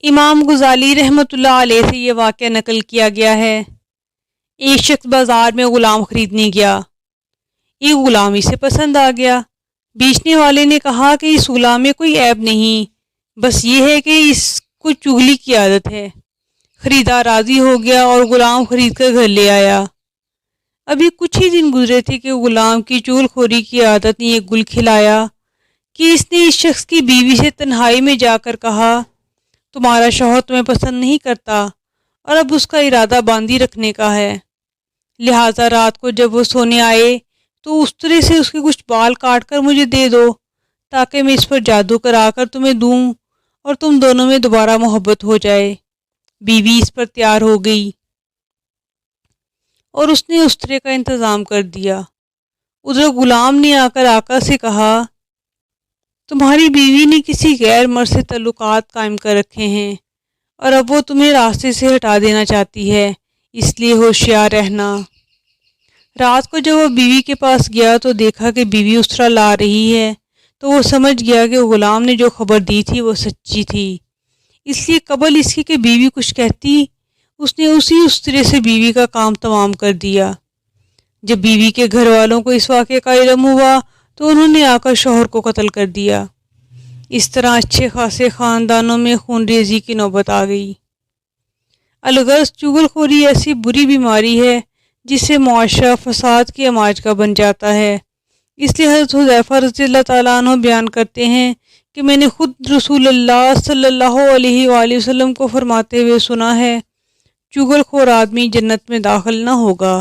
امام غزالی رحمۃ اللہ علیہ سے یہ واقعہ نقل کیا گیا ہے۔ ایک شخص بازار میں غلام خریدنے گیا۔ ایک غلام اسے پسند آ گیا۔ بیچنے والے نے کہا کہ اس غلام میں کوئی عیب نہیں، بس یہ ہے کہ اس کو چغلی کی عادت ہے۔ خریدار راضی ہو گیا اور غلام خرید کر گھر لے آیا۔ ابھی کچھ ہی دن گزرے تھے کہ غلام کی چغل خوری کی عادت نے یہ گل کھلایا کہ اس نے اس شخص کی بیوی سے تنہائی میں جا کر کہا، تمہارا شوہر تمہیں پسند نہیں کرتا اور اب اس کا ارادہ باندھی رکھنے کا ہے، لہٰذا رات کو جب وہ سونے آئے تو اس طرح سے اس کے کچھ بال کاٹ کر مجھے دے دو تاکہ میں اس پر جادو کرا کر تمہیں دوں اور تم دونوں میں دوبارہ محبت ہو جائے۔ بیوی اس پر تیار ہو گئی اور اس نے اس طرح کا انتظام کر دیا۔ ادھر غلام نے آ کر آقا سے کہا، تمہاری بیوی نے کسی غیر مرد سے تعلقات قائم کر رکھے ہیں اور اب وہ تمہیں راستے سے ہٹا دینا چاہتی ہے، اس لیے ہوشیار رہنا۔ رات کو جب وہ بیوی کے پاس گیا تو دیکھا کہ بیوی اس طرح لا رہی ہے، تو وہ سمجھ گیا کہ غلام نے جو خبر دی تھی وہ سچی تھی، اس لیے قبل اس کی کہ بیوی کچھ کہتی اس نے اس طرح سے بیوی کا کام تمام کر دیا۔ جب بیوی کے گھر والوں کو اس واقعے کا علم ہوا تو انہوں نے آ کر شوہر کو قتل کر دیا۔ اس طرح اچھے خاصے خاندانوں میں خون ریزی کی نوبت آ گئی۔ الغرض چغل خوری ایسی بری بیماری ہے جس سے معاشرہ فساد کی اماج کا بن جاتا ہے۔ اس لیے حضرت حذیفہ رضی اللہ تعالیٰ عنہ بیان کرتے ہیں کہ میں نے خود رسول اللہ صلی اللہ علیہ وآلہ وسلم کو فرماتے ہوئے سنا ہے، چغل خور آدمی جنت میں داخل نہ ہوگا۔